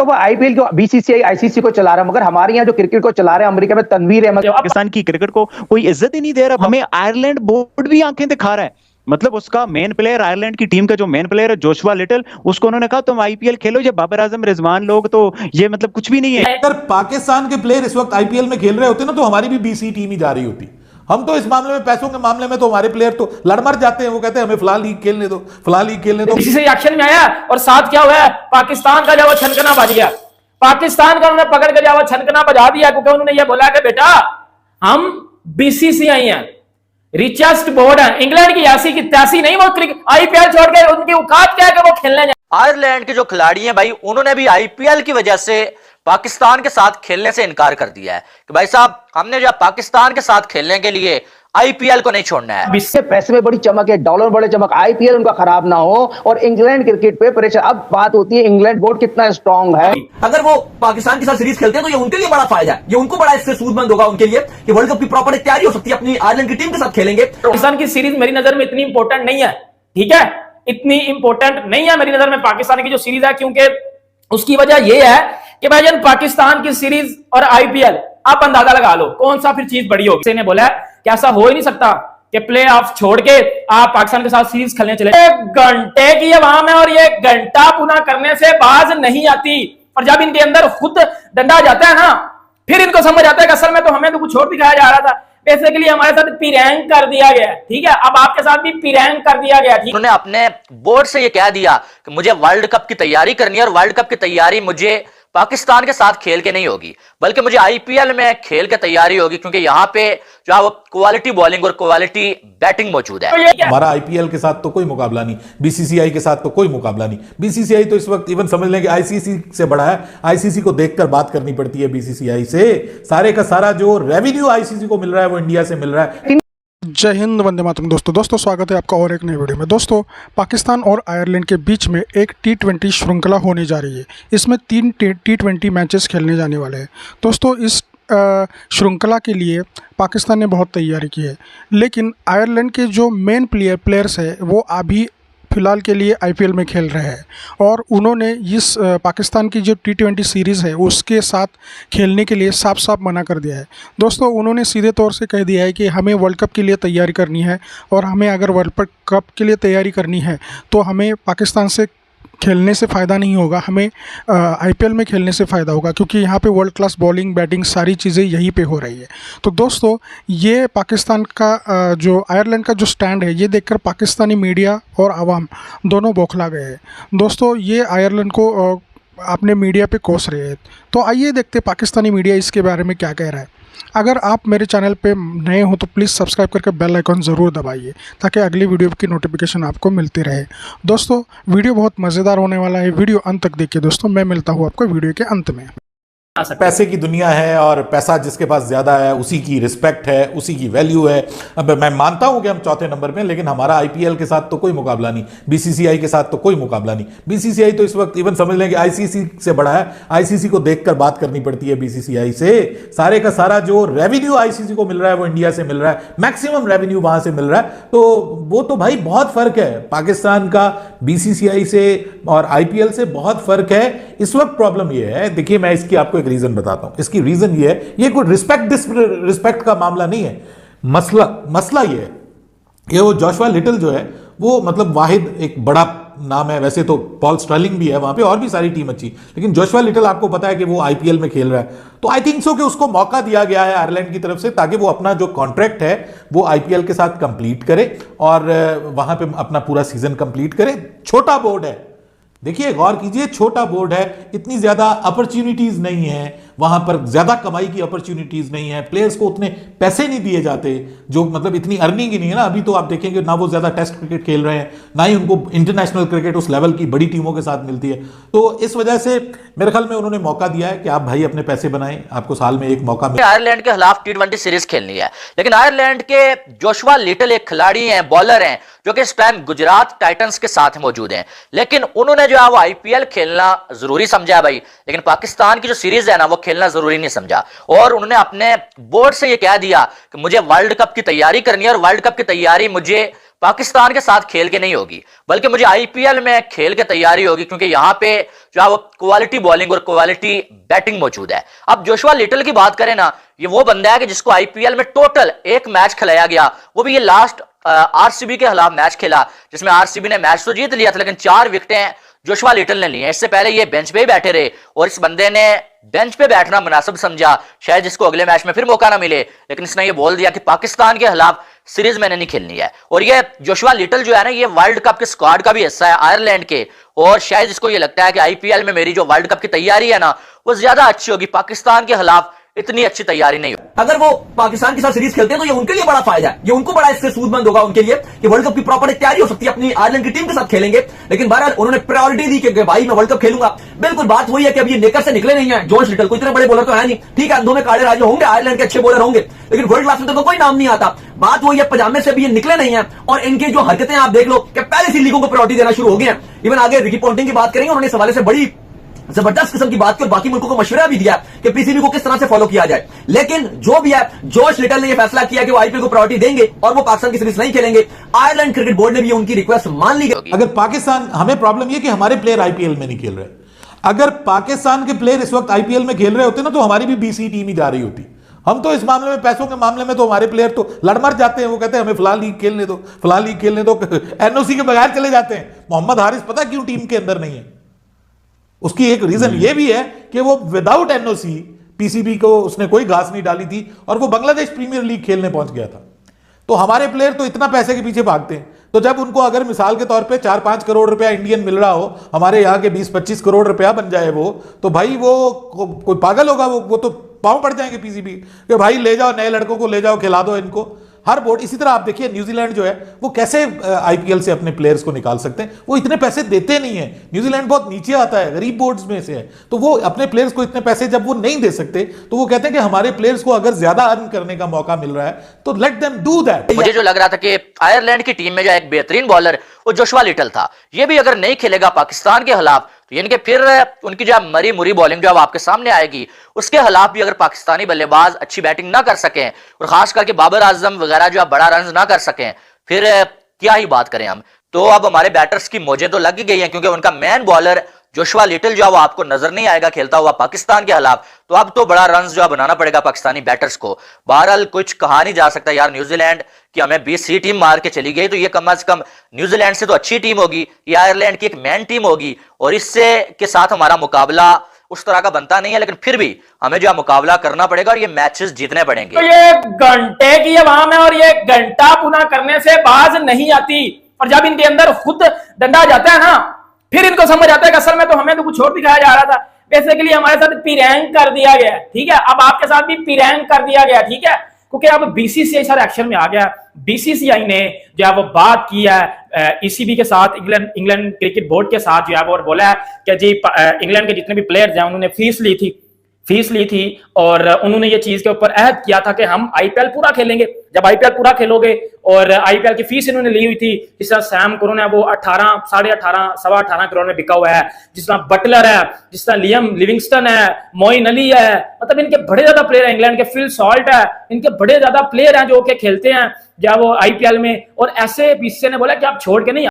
तो वो आईपीएल को बीसीसीआई आईसीसी को चला रहा है, मगर हमारे यहाँ जो क्रिकेट को चला रहे हैं अमेरिका में तनवीर अहमद। पाकिस्तान की क्रिकेट को कोई इज्जत ही नहीं दे रहा। हमें आयरलैंड बोर्ड भी आंखें दिखा रहा है। मतलब उसका मेन प्लेयर, आयरलैंड की टीम का जो मेन प्लेयर है जोशुआ लिटल, उसको उन्होंने कहा तुम आईपीएल खेलो। ये बाबर आजम, रिजवान लोग तो ये मतलब कुछ भी नहीं है। अगर पाकिस्तान के प्लेयर इस वक्त आईपीएल में खेल रहे होते ना तो हमारी भी बीसी टीम ही जा रही होती। हम तो इस मामले में, पैसों के मामले में तो हमारे प्लेयर तो लड़ मर जाते हैं। वो कहते हैं हमें फलां लीग खेलने दो, फलां लीग खेलने दो। इसी से एक्शन में आया और साथ क्या हुआ, पाकिस्तान का जब छनकना बज गया, पाकिस्तान का उन्होंने पकड़ के जब छनकना बजा दिया, क्योंकि उन्होंने ये बोला कि बेटा हम बीसीसीआई हैं, रिचेस्ट बोर्ड है, इंग्लैंड की यासी की त्यासी नहीं, वो आईपीएल छोड़ के उनकी औकात क्या है कि वो खेलने जाए। आयरलैंड के जो खिलाड़ी हैं भाई, उन्होंने भी आईपीएल की वजह से पाकिस्तान के साथ खेलने से इनकार कर दिया है कि भाई साहब हमने जो पाकिस्तान के साथ खेलने के लिए आईपीएल को नहीं छोड़ना है। इससे पैसे में बड़ी चमक है, डॉलर में बड़ी चमक, आईपीएल उनका खराब ना हो और इंग्लैंड क्रिकेट पे प्रेशर। अब बात होती है इंग्लैंड बोर्ड कितना स्ट्रांग है। अगर वो पाकिस्तान के साथ सीरीज खेलते हैं तो ये उनके लिए बड़ा फायदा है, ये उनको बड़ा इससे सूदमंद होगा उनके लिए कि वर्ल्ड कप की प्रॉपर तैयारी हो सकती है, अपनी आयरलैंड की टीम के साथ खेलेंगे। पाकिस्तान की सीरीज मेरी नजर में इतनी इंपॉर्टेंट नहीं है, ठीक है, इतनी इंपॉर्टेंट नहीं है मेरी नजर में पाकिस्तान की जो सीरीज है, क्योंकि उसकी वजह यह है कि भाईजान पाकिस्तान की सीरीज और आईपीएल आप अंदाजा लगा लो कौन सा फिर चीज बड़ी होगी। ने बोला कि ऐसा हो ही नहीं सकता कि प्ले ऑफ छोड़ के आप पाकिस्तान के साथ सीरीज खेलने चले। एक घंटे की वहां में और ये घंटा पुनः करने से बाज नहीं आती, और जब इनके अंदर खुद डंडा जाता है ना, फिर इनको समझ आता है कि असल में तो हमें तो कुछ और दिखाया जा रहा था। बेसिकली हमारे साथ पिरैंक कर दिया गया, ठीक है, अब आपके साथ भी पिरैंक कर दिया गया। उन्होंने अपने बोर्ड से ये कह दिया कि मुझे वर्ल्ड कप की तैयारी करनी है और वर्ल्ड कप की तैयारी मुझे पाकिस्तान के साथ खेल के नहीं होगी, बल्कि मुझे आईपीएल में खेल के तैयारी होगी, क्योंकि यहां पे जो है वो क्वालिटी बॉलिंग और क्वालिटी बैटिंग मौजूद है। हमारा आईपीएल के साथ तो कोई मुकाबला नहीं, बीसीसीआई के साथ तो कोई मुकाबला नहीं। बीसीसीआई तो इस वक्त इवन समझ लें कि आईसीसी से बड़ा है। आईसीसी को देखकर बात करनी पड़ती है बीसीसीआई से। सारे का सारा जो रेवेन्यू आईसीसी को मिल रहा है वो इंडिया से मिल रहा है। जय हिंद, वंदे मातरम। दोस्तों स्वागत है आपका और एक नई वीडियो में। दोस्तों पाकिस्तान और आयरलैंड के बीच में एक T20 श्रृंखला होने जा रही है। इसमें 3 T20 मैचेस खेलने जाने वाले हैं। दोस्तों इस श्रृंखला के लिए पाकिस्तान ने बहुत तैयारी की है, लेकिन आयरलैंड के जो मेन प्लेयर्स है वो अभी फ़िलहाल के लिए आईपीएल में खेल रहे हैं, और उन्होंने इस पाकिस्तान की जो T20 सीरीज़ है उसके साथ खेलने के लिए साफ साफ मना कर दिया है। दोस्तों उन्होंने सीधे तौर से कह दिया है कि हमें वर्ल्ड कप के लिए तैयारी करनी है, और हमें अगर वर्ल्ड कप के लिए तैयारी करनी है तो हमें पाकिस्तान से खेलने से फ़ायदा नहीं होगा, हमें आईपीएल में खेलने से फ़ायदा होगा, क्योंकि यहाँ पे वर्ल्ड क्लास बॉलिंग बैटिंग सारी चीज़ें यहीं पे हो रही है। तो दोस्तों ये पाकिस्तान का जो आयरलैंड का जो स्टैंड है ये देखकर पाकिस्तानी मीडिया और आवाम दोनों बौखला गए हैं। दोस्तों ये आयरलैंड को अपने मीडिया पे कोस रहे हैं। तो आइए देखते पाकिस्तानी मीडिया इसके बारे में क्या कह रहा है। अगर आप मेरे चैनल पे नए हो तो प्लीज़ सब्सक्राइब करके बेल आइकॉन ज़रूर दबाइए, ताकि अगली वीडियो की नोटिफिकेशन आपको मिलती रहे। दोस्तों वीडियो बहुत मज़ेदार होने वाला है, वीडियो अंत तक देखिए। दोस्तों मैं मिलता हूँ आपको वीडियो के अंत में। पैसे की दुनिया है और पैसा जिसके पास ज़्यादा है उसी की रिस्पेक्ट है, उसी की वैल्यू है। अब मैं मानता हूं कि हम चौथे नंबर पे, लेकिन हमारा आईपीएल के साथ तो कोई मुकाबला नहीं, बीसीसीआई के साथ तो कोई मुकाबला नहीं। बीसीसीआई तो इस वक्त इवन समझ लें कि आईसीसी से बड़ा है। आईसीसी को देखकर बात करनी पड़ती है बीसीसीआई से। सारे का सारा जो रेवेन्यू आईसीसी को मिल रहा है वो इंडिया से मिल रहा है, मैक्सिमम रेवेन्यू वहां से मिल रहा है। तो वो तो भाई बहुत फर्क है पाकिस्तान का बीसीसीआई से और आईपीएल से, बहुत फर्क है। इस वक्त प्रॉब्लम ये है, देखिए मैं इसकी आपको एक रीजन बताता हूं। इसकी रीजन ये है, ये कोई रिस्पेक्ट का मामला नहीं है। मसला ये है कि वो जोशुआ लिटल जो है वो मतलब वाहिद एक बड़ा नाम है। वैसे तो पॉल स्टर्लिंग भी है वहां पे और भी सारी टीम अच्छी, लेकिन जोशुआ लिटल आपको पता है कि वो आईपीएल में खेल रहा है। तो आई थिंक सो कि उसको मौका दिया गया है आयरलैंड की तरफ से, ताकि वो अपना जो कॉन्ट्रैक्ट है वो आईपीएल के साथ कंप्लीट करे और वहां पे अपना पूरा सीजन कंप्लीट करे। छोटा बोर्ड है, देखिए गौर कीजिए, छोटा बोर्ड है, इतनी ज्यादा अपॉर्चुनिटीज नहीं है वहां पर, ज्यादा कमाई की अपॉर्चुनिटीज नहीं है, प्लेयर्स को उतने पैसे नहीं दिए जाते, जो मतलब इतनी अर्निंग ही नहीं है ना। अभी तो आप देखेंगे ना वो ज्यादा टेस्ट क्रिकेट खेल रहे हैं, ना ही उनको इंटरनेशनल क्रिकेट उस लेवल की बड़ी टीमों के साथ मिलती है। तो इस वजह से मेरे ख्याल में उन्होंने मौका दिया है कि आप भाई अपने पैसे बनाएं, आपको साल में एक मौका मिले। आयरलैंड के खिलाफ T20 सीरीज खेलनी है, लेकिन आयरलैंड के जोशुआ लिटल एक खिलाड़ी हैं, बॉलर हैं, जो कि इस टाइम गुजरात टाइटंस के साथ मौजूद हैं, लेकिन उन्होंने जो है वो आईपीएल खेलना जरूरी समझा भाई, लेकिन पाकिस्तान की जो सीरीज है ना वो खेलना जरूरी नहीं समझा। और उन्होंने अपने बोर्ड से ये कह दिया कि मुझे वर्ल्ड कप की तैयारी करनी है और वर्ल्ड कप की तैयारी मुझे पाकिस्तान के साथ खेल के नहीं होगी, बल्कि मुझे आईपीएल में खेल के तैयारी होगी, क्योंकि यहां पे जो है वो क्वालिटी बॉलिंग और क्वालिटी बैटिंग मौजूद है। अब जोशुआ लिटल की बात करें ना, ये वो बंदा है कि जिसको आईपीएल में टोटल एक मैच खिलाया गया, वो भी ये लास्ट आरसीबी के खिलाफ मैच खेला, जिसमें आरसीबी ने मैच तो जीत लिया था, लेकिन 4 विकेटें जोशुआ लिटल ने ली हैं। इससे पहले ये बेंच पे ही बैठे रहे और इस बंदे ने बेंच पे बैठना मुनासिब समझा, शायद जिसको अगले मैच में फिर मौका ना मिले, लेकिन इसने ये बोल दिया कि पाकिस्तान के खिलाफ सीरीज मैंने नहीं खेलनी है। और ये जोशुआ लिटल जो है ना, ये वर्ल्ड कप के स्क्वाड का भी हिस्सा है आयरलैंड के, और शायद इसको ये लगता है कि आईपीएल में मेरी जो वर्ल्ड कप की तैयारी है ना, वो ज्यादा अच्छी होगी, पाकिस्तान के खिलाफ इतनी अच्छी तैयारी नहीं होगी। अगर वो पाकिस्तान के साथ सीरीज खेलते हैं तो ये उनके लिए बड़ा फायदा है, ये उनको बड़ा इससे सूदमंद होगा उनके लिए कि वर्ल्ड कप की प्रॉपर एक तैयारी हो सकती है, अपनी आयरलैंड की टीम के साथ खेलेंगे। लेकिन बहरहाल उन्होंने प्रायोरिटी दी कि भाई मैं वर्ल्ड कप खेलूंगा। बिल्कुल बात वही है कि अब ये नेकर से निकले नहीं है जोश लिटल, कोई इतने बड़े बॉलर तो है नहीं, ठीक है अंधों में काले राजे होंगे, आयरलैंड के अच्छे बॉलर होंगे, लेकिन वर्ल्ड क्लास में तो कोई नाम नहीं आता। बात वही है पजामे से भी ये निकले नहीं है, और इनकी जो हरकतें आप देख लो कि पहले से लीगों को प्रायोरिटी देना शुरू हो गए हैं। इवन आगे रिकी पॉन्टिंग की बात करेंगे, उन्होंने इस हवाले से बड़ी जबरदस्त किस्म की बात की और बाकी मुल्कों को मशवरा भी दिया कि पीसीबी को किस तरह से फॉलो किया जाए। लेकिन जो भी है, जोश लिटल ने यह फैसला किया कि वो आईपीएल को प्रायोरिटी देंगे और वो पाकिस्तान की सीरीज नहीं खेलेंगे। आयरलैंड क्रिकेट बोर्ड ने भी उनकी रिक्वेस्ट मान ली गई। अगर पाकिस्तान, हमें प्रॉब्लम यह कि हमारे प्लेयर आईपीएल में नहीं खेल रहे, अगर पाकिस्तान के प्लेयर इस वक्त आईपीएल में खेल रहे होते ना, तो हमारी भी बीसी टीम ही जा रही होती। हम तो इस मामले में, पैसों के मामले में तो हमारे प्लेयर तो लड़ मर जाते हैं, वो कहते हैं हमें फिलहाल लीग खेलने दो, फिलहाल लीग खेलने दो, एनओसी के बगैर चले जाते हैं। मोहम्मद हारिस पता क्यों टीम के अंदर नहीं है? उसकी एक रीजन ये भी है कि वो विदाउट एनओसी पीसीबी को उसने कोई घास नहीं डाली थी और वो बांग्लादेश प्रीमियर लीग खेलने पहुंच गया था। तो हमारे प्लेयर तो इतना पैसे के पीछे भागते हैं, तो जब उनको अगर मिसाल के तौर पे 4-5 करोड़ रुपया इंडियन मिल रहा हो, हमारे यहाँ के 20-25 करोड़ रुपया बन जाए वो, तो भाई वो कोई पागल होगा, वो तो पांव पड़ जाएंगे पीसीबी कि भाई ले जाओ, नए लड़कों को ले जाओ, खिला दो इनको। हर बोर्ड इसी तरह आप देखिए, न्यूजीलैंड जो है वो कैसे आईपीएल से अपने प्लेयर्स को निकाल सकते हैं, वो इतने पैसे देते नहीं है। न्यूजीलैंड बहुत नीचे आता है, गरीब बोर्ड्स में से है, तो वो अपने प्लेयर्स को इतने पैसे जब वो नहीं दे सकते, तो वो कहते हैं कि हमारे प्लेयर्स को अगर ज्यादा अर्न करने का मौका मिल रहा है तो लेट देम डू दैट। मुझे जो लग रहा था कि आयरलैंड की टीम में जो एक बेहतरीन बॉलर वो जोशुआ लिटल था, ये भी अगर नहीं खेलेगा पाकिस्तान के खिलाफ, तो यानी कि फिर उनकी जो मरी मुरी बॉलिंग जो अब आपके सामने आएगी, उसके खिलाफ भी अगर पाकिस्तानी बल्लेबाज अच्छी बैटिंग ना कर सकें और खास करके बाबर आजम वगैरह जो बड़ा रन ना कर सकें, फिर क्या ही बात करें हम। तो अब हमारे बैटर्स की मौजें तो लग गई हैं, क्योंकि उनका मेन बॉलर जोशुआ लिटल जो है वो आपको नजर नहीं आएगा खेलता हुआ पाकिस्तान के खिलाफ, तो अब तो बड़ा रन जो है बनाना पड़ेगा पाकिस्तानी बैटर्स को। बहरहाल कुछ कहा नहीं जा सकता यार, न्यूजीलैंड की हमें 20 टीम मार के चली गई, तो ये कम से कम न्यूजीलैंड से तो अच्छी टीम होगी, ये आयरलैंड की एक मेन टीम होगी, और इससे के साथ हमारा मुकाबला उस तरह का बनता नहीं है, लेकिन फिर भी हमें जो मुकाबला करना पड़ेगा और ये मैचेस जीतने पड़ेंगे। तो ये घंटे की अवाम है और ये घंटा पुनः करने से बाज नहीं आती, और जब इनके अंदर खुद डंडा जाता है ना, फिर इनको समझ आता है कि असल में तो हमें तो कुछ और दिखाया जा रहा था। बेसिकली हमारे साथ पिरैंक कर दिया गया, ठीक है, अब आपके साथ भी पिरैंक कर दिया गया, ठीक है, क्योंकि अब बीसीसीआई सर एक्शन में आ गया। बीसीसीआई ने जो है वो बात की है ईसीबी के साथ, इंग्लैंड क्रिकेट बोर्ड के साथ जो है वो, और बोला है कि जी इंग्लैंड के जितने भी प्लेयर्स हैं उन्होंने फीस ली थी और उन्होंने ये चीज के ऊपर अहद किया था कि हम आईपीएल पूरा खेलेंगे। जब आईपीएल पूरा खेलोगे, और आईपीएल की फीस इन्होंने ली हुई थी, जिस तरह सैम करन है वो 18, 18.5, 18.25 करोड़ में बिका हुआ है, जिस तरह बटलर है, जिस तरह लियम लिविंगस्टन है, मोइन अली है, मतलब इनके बड़े ज्यादा प्लेयर हैं, इंग्लैंड के फिल सॉल्ट है, इनके बड़े ज्यादा प्लेयर हैं जो कि खेलते हैं जब वो आईपीएल में। और ऐसे बीसीसीआई ने बोला कि आप छोड़ के नहीं